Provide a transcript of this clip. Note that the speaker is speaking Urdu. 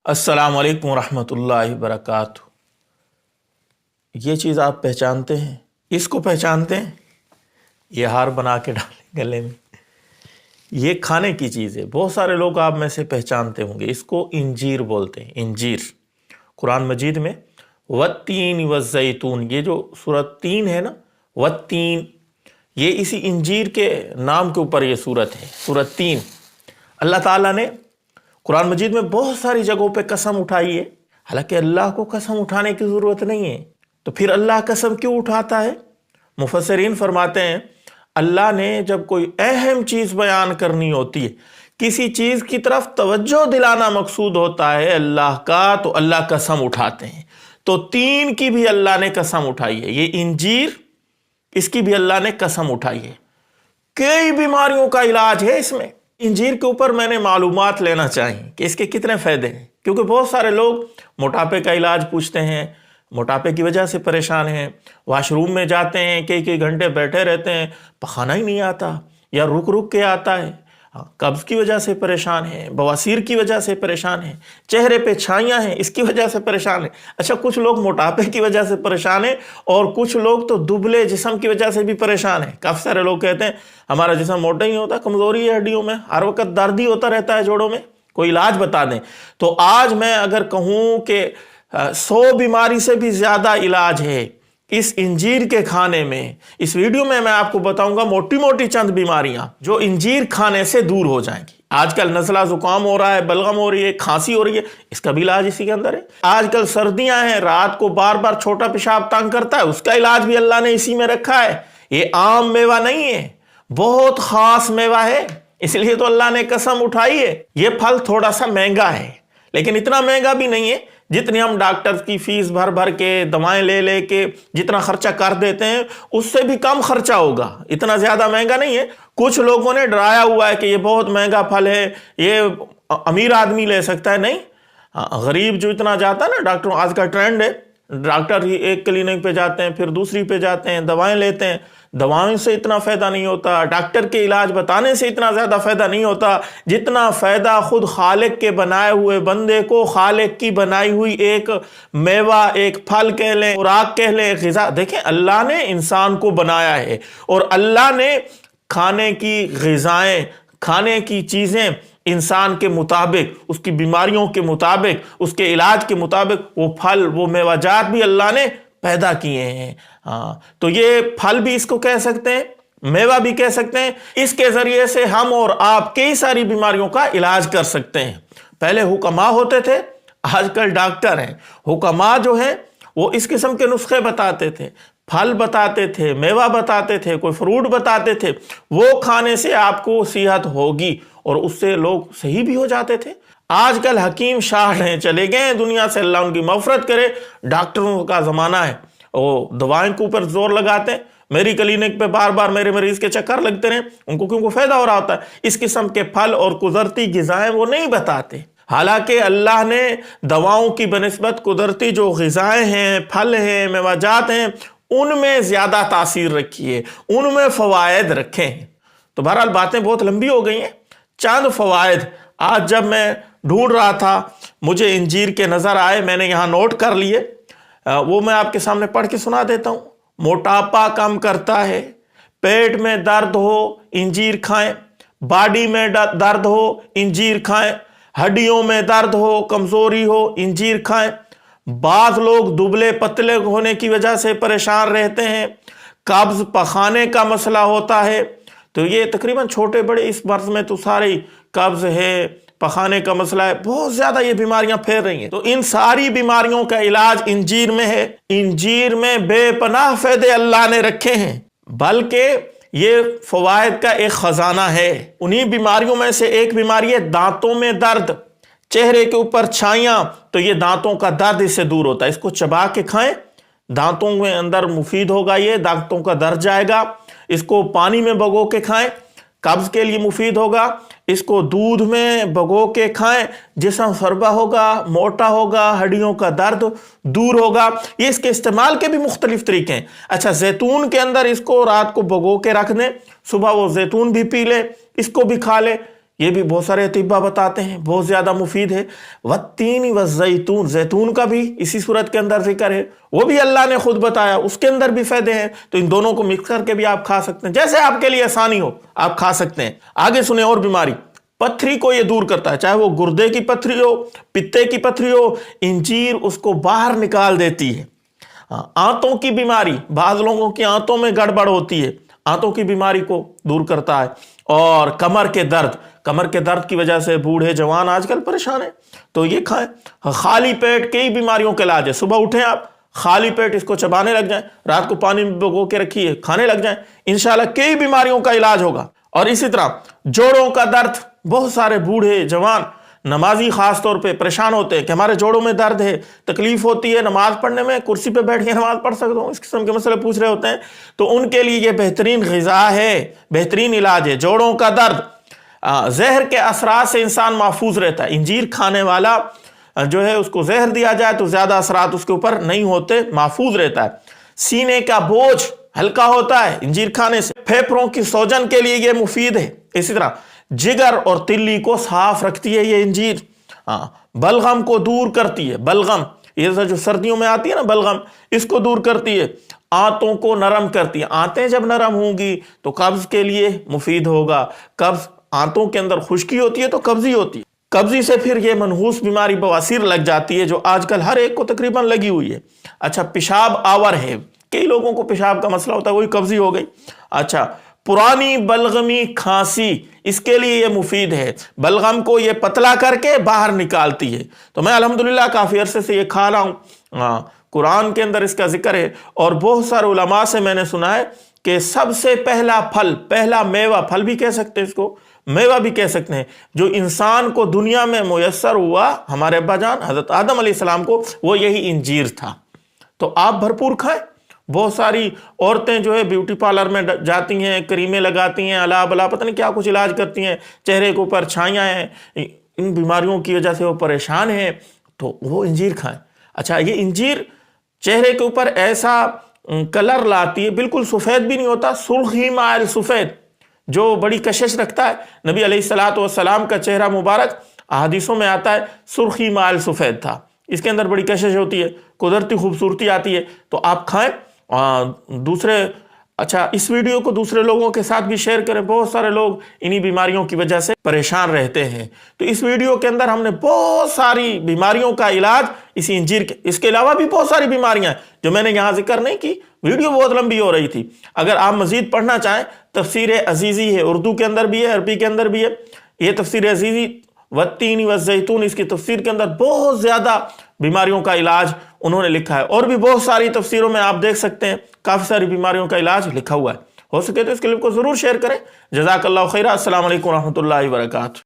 السلام علیکم ورحمۃ اللہ وبرکاتہ۔ یہ چیز آپ پہچانتے ہیں؟ اس کو پہچانتے ہیں؟ یہ ہار بنا کے ڈالیں گلے میں، یہ کھانے کی چیز ہے۔ بہت سارے لوگ آپ میں سے پہچانتے ہوں گے، اس کو انجیر بولتے ہیں۔ انجیر قرآن مجید میں والتین والزیتون، یہ جو سورۃ 3 ہے نا، والتین، یہ اسی انجیر کے نام کے اوپر یہ سورت ہے، سورۃ 3۔ اللہ تعالیٰ نے قرآن مجید میں بہت ساری جگہوں پہ قسم اٹھائی ہے، حالانکہ اللہ کو قسم اٹھانے کی ضرورت نہیں ہے، تو پھر اللہ قسم کیوں اٹھاتا ہے؟ مفسرین فرماتے ہیں اللہ نے جب کوئی اہم چیز بیان کرنی ہوتی ہے، کسی چیز کی طرف توجہ دلانا مقصود ہوتا ہے اللہ کا، تو اللہ قسم اٹھاتے ہیں۔ تو 3 کی بھی اللہ نے قسم اٹھائی ہے، یہ انجیر، اس کی بھی اللہ نے قسم اٹھائی ہے۔ کئی بیماریوں کا علاج ہے اس میں۔ انجیر کے اوپر میں نے معلومات لینا چاہیے کہ اس کے کتنے فائدے ہیں، کیونکہ بہت سارے لوگ موٹاپے کا علاج پوچھتے ہیں، موٹاپے کی وجہ سے پریشان ہیں، واش روم میں جاتے ہیں، کئی گھنٹے بیٹھے رہتے ہیں، پخانہ ہی نہیں آتا یا رک رک کے آتا ہے، قبض کی وجہ سے پریشان ہیں، بواسیر کی وجہ سے پریشان ہیں، چہرے پہ چھائیاں ہیں اس کی وجہ سے پریشان ہیں۔ اچھا، کچھ لوگ موٹاپے کی وجہ سے پریشان ہیں اور کچھ لوگ تو دبلے جسم کی وجہ سے بھی پریشان ہیں۔ کافی سارے لوگ کہتے ہیں ہمارا جسم موٹا ہی ہوتا ہے، کمزوری ہے ہڈیوں میں، ہر وقت درد ہی ہوتا رہتا ہے جوڑوں میں، کوئی علاج بتا دیں۔ تو آج میں اگر کہوں کہ 100 بیماری سے بھی زیادہ علاج ہے اس انجیر کے کھانے میں، اس ویڈیو میں آپ کو بتاؤں گا موٹی موٹی چند بیماریاں جو انجیر کھانے سے دور ہو جائیں گی۔ آج کل نزلہ زکام ہو رہا ہے، بلغم ہو رہی ہے، کھانسی ہو رہی ہے، اس کا بھی علاج اسی کے اندر ہے۔ آج کل سردیاں ہیں، رات کو بار بار چھوٹا پیشاب تنگ کرتا ہے، اس کا علاج بھی اللہ نے اسی میں رکھا ہے۔ یہ عام میوہ نہیں ہے، بہت خاص میوہ ہے، اس لیے تو اللہ نے قسم اٹھائی ہے۔ یہ پھل تھوڑا سا مہنگا ہے، لیکن اتنا مہنگا بھی نہیں ہے جتنی ہم ڈاکٹر کی فیس بھر کے، دوائیں لے کے جتنا خرچہ کر دیتے ہیں، اس سے بھی کم خرچہ ہوگا، اتنا زیادہ مہنگا نہیں ہے۔ کچھ لوگوں نے ڈرایا ہوا ہے کہ یہ بہت مہنگا پھل ہے، یہ امیر آدمی لے سکتا ہے۔ نہیں، غریب جو اتنا جاتا ہے نا ڈاکٹروں، آج کا ٹرینڈ ہے، ڈاکٹر ہی ایک کلینک پہ جاتے ہیں، پھر دوسری پہ جاتے ہیں، دوائیں لیتے ہیں، دوائیں سے اتنا فائدہ نہیں ہوتا، ڈاکٹر کے علاج بتانے سے اتنا زیادہ فائدہ نہیں ہوتا جتنا فائدہ خود خالق کے بنائے ہوئے بندے کو، خالق کی بنائی ہوئی ایک میوہ، ایک پھل کہہ لیں، خوراک کہہ لیں، غذا۔ دیکھیں اللہ نے انسان کو بنایا ہے اور اللہ نے کھانے کی غذائیں، کھانے کی چیزیں انسان کے مطابق، اس کی بیماریوں کے مطابق، اس کے علاج کے مطابق وہ پھل، وہ میوہ جات بھی اللہ نے پیدا کیے ہیں۔ تو یہ پھل بھی اس کو کہہ سکتے ہیں، میوہ بھی کہہ سکتے ہیں۔ اس کے ذریعے سے ہم اور آپ کئی ساری بیماریوں کا علاج کر سکتے ہیں۔ پہلے حکماء ہوتے تھے، آج کل ڈاکٹر ہیں۔ حکماء جو ہیں وہ اس قسم کے نسخے بتاتے تھے، پھل بتاتے تھے، میوہ بتاتے تھے، کوئی فروٹ بتاتے تھے، وہ کھانے سے آپ کو صحت ہوگی، اور اس سے لوگ صحیح بھی ہو جاتے تھے۔ آج کل حکیم شاہ ہیں، چلے گئے ہیں دنیا سے، اللہ ان کی مغفرت کرے۔ ڈاکٹروں کا زمانہ ہے، وہ دوائیں کے اوپر زور لگاتے ہیں۔ میری کلینک پہ بار بار میرے مریض کے چکر لگتے رہے، ان کو کیونکہ فائدہ ہو رہا ہوتا ہے۔ اس قسم کے پھل اور قدرتی غذائیں وہ نہیں بتاتے، حالانکہ اللہ نے دواؤں کی بنسبت قدرتی جو غذائیں ہیں، پھل ہیں، میوہ جات ہیں، ان میں زیادہ تاثیر رکھی ہے، ان میں فوائد رکھے ہیں۔ تو بہرحال باتیں بہت لمبی ہو گئی ہیں، چند فوائد آج جب میں ڈھونڈ رہا تھا مجھے انجیر کے نظر آئے، میں نے یہاں نوٹ کر لیے، وہ میں آپ کے سامنے پڑھ کے سنا دیتا ہوں۔ موٹاپا کم کرتا ہے، پیٹ میں درد ہو انجیر کھائیں، باڈی میں درد ہو انجیر کھائیں، ہڈیوں میں درد ہو، کمزوری ہو، انجیر کھائیں۔ بعض لوگ دبلے پتلے ہونے کی وجہ سے پریشان رہتے ہیں، قبض پخانے کا مسئلہ ہوتا ہے، تو یہ تقریباً چھوٹے بڑے اس مرض میں تو سارے قبض ہے، پخانے کا مسئلہ ہے، بہت زیادہ یہ بیماریاں پھیل رہی ہیں۔ تو ان ساری بیماریوں کا علاج انجیر میں ہے۔ انجیر میں بے پناہ فائدے اللہ نے رکھے ہیں، بلکہ یہ فوائد کا ایک خزانہ ہے۔ انہی بیماریوں میں سے ایک بیماری ہے دانتوں میں درد، چہرے کے اوپر چھائیاں، تو یہ دانتوں کا درد اس سے دور ہوتا ہے۔ اس کو چبا کے کھائیں، دانتوں میں اندر مفید ہوگا، یہ دانتوں کا درد جائے گا۔ اس کو پانی میں بھگو کے کھائیں، قبض کے لیے مفید ہوگا۔ اس کو دودھ میں بھگو کے کھائیں، جسم فربہ ہوگا، موٹا ہوگا، ہڈیوں کا درد دور ہوگا۔ یہ اس کے استعمال کے بھی مختلف طریقے ہیں۔ اچھا، زیتون کے اندر اس کو رات کو بھگو کے رکھ دیں، صبح وہ زیتون بھی پی لے، اس کو بھی کھا لے، یہ بھی بہت سارے اطباء بتاتے ہیں بہت زیادہ مفید ہے۔ والتین والزیتون، زیتون کا بھی اسی صورت کے اندر ذکر ہے، وہ بھی اللہ نے خود بتایا، اس کے اندر بھی فائدے ہیں، تو ان دونوں کو مکس کر کے بھی آپ کھا سکتے ہیں، جیسے آپ کے لیے آسانی ہو آپ کھا سکتے ہیں۔ آگے سنیں اور بیماری، پتھری کو یہ دور کرتا ہے، چاہے وہ گردے کی پتھری ہو، پتے کی پتھری ہو، انجیر اس کو باہر نکال دیتی ہے۔ آنتوں کی بیماری، بعض لوگوں کی آنتوں میں گڑبڑ ہوتی ہے، آنتوں کی بیماری کو دور کرتا ہے۔ اور کمر کے درد کی وجہ سے بوڑھے جوان آج کل پریشان ہیں، تو یہ کھائیں۔ خالی پیٹ کئی بیماریوں کے علاج ہے، صبح اٹھیں آپ خالی پیٹ اس کو چبانے لگ جائیں، رات کو پانی میں بھگو کے رکھیے کھانے لگ جائیں، انشاءاللہ کئی بیماریوں کا علاج ہوگا۔ اور اسی طرح جوڑوں کا درد، بہت سارے بوڑھے جوان نمازی خاص طور پہ پریشان ہوتے ہیں کہ ہمارے جوڑوں میں درد ہے، تکلیف ہوتی ہے نماز پڑھنے میں، کرسی پہ بیٹھ کے نماز پڑھ سکتا ہوں، اس قسم کے مسئلے پوچھ رہے ہوتے ہیں، تو ان کے لیے یہ بہترین غذا ہے، بہترین علاج ہے۔ جوڑوں کا درد، زہر کے اثرات سے انسان محفوظ رہتا ہے، انجیر کھانے والا جو ہے اس کو زہر دیا جائے تو زیادہ اثرات اس کے اوپر نہیں ہوتے، محفوظ رہتا ہے۔ سینے کا بوجھ ہلکا ہوتا ہے انجیر کھانے سے، پھیپھڑوں کی سوجن کے لیے یہ مفید ہے۔ اسی طرح جگر اور تلی کو صاف رکھتی ہے یہ انجیر، بلغم کو دور کرتی ہے، بلغم یہ جو سردیوں میں آتی ہے نا بلغم، اس کو دور کرتی ہے، آنتوں کو نرم کرتی ہے، آنتیں جب نرم ہوں گی تو قبض کے لیے مفید ہوگا، قبض آنتوں کے اندر خشکی ہوتی ہے تو قبضی ہوتی ہے، قبضی سے پھر یہ منحوس بیماری بواسیر لگ جاتی ہے جو آج کل ہر ایک کو تقریباً لگی ہوئی ہے۔ اچھا پیشاب آور ہے، کئی لوگوں کو پیشاب کا مسئلہ ہوتا ہے، وہی قبضی ہو گئی۔ اچھا پرانی بلغمی کھانسی، اس کے لیے یہ مفید ہے، بلغم کو یہ پتلا کر کے باہر نکالتی ہے، تو میں الحمدللہ کافی عرصے سے یہ کھا رہا ہوں، قرآن کے اندر اس کا ذکر ہے، اور بہت سارے علماء سے میں نے سنا ہے کہ سب سے پہلا پھل، پہلا میوہ، پھل بھی کہہ سکتے ہیں اس کو، میوہ بھی کہہ سکتے ہیں، جو انسان کو دنیا میں میسر ہوا ہمارے ابا جان حضرت آدم علیہ السلام کو، وہ یہی انجیر تھا۔ تو آپ بھرپور کھائیں۔ بہت ساری عورتیں جو ہے بیوٹی پارلر میں جاتی ہیں، کریمیں لگاتی ہیں، الا بلا پتہ نہیں کیا کچھ علاج کرتی ہیں، چہرے کے اوپر چھائیاں ہیں، ان بیماریوں کی وجہ سے وہ پریشان ہیں، تو وہ انجیر کھائیں۔ اچھا یہ انجیر چہرے کے اوپر ایسا کلر لاتی ہے، بالکل سفید بھی نہیں ہوتا، سرخی مائل سفید، جو بڑی کشش رکھتا ہے۔ نبی علیہ السلام کا چہرہ مبارک احادیثوں میں آتا ہے سرخی مائل سفید تھا، اس کے اندر بڑی کشش ہوتی ہے، قدرتی خوبصورتی آتی ہے، تو آپ کھائیں۔ اچھا اس ویڈیو کو دوسرے لوگوں کے ساتھ بھی شیئر کریں، بہت سارے لوگ انہی بیماریوں کی وجہ سے پریشان رہتے ہیں، تو اس ویڈیو کے اندر ہم نے بہت ساری بیماریوں کا علاج اسی انجیر کے، اس کے علاوہ بھی بہت ساری بیماریاں ہیں جو میں نے یہاں ذکر نہیں کی، ویڈیو بہت لمبی ہو رہی تھی۔ اگر آپ مزید پڑھنا چاہیں تفسیر عزیزی ہے، اردو کے اندر بھی ہے، عربی کے اندر بھی ہے، یہ تفسیر عزیزی والتین والزیتون، اس کی تفسیر کے اندر بہت زیادہ بیماریوں کا علاج انہوں نے لکھا ہے، اور بھی بہت ساری تفسیروں میں آپ دیکھ سکتے ہیں کافی ساری بیماریوں کا علاج لکھا ہوا ہے۔ ہو سکے تو اس کلپ کو ضرور شیئر کریں۔ جزاک اللہ خیرہ۔ السلام علیکم ورحمۃ اللہ وبرکاتہ۔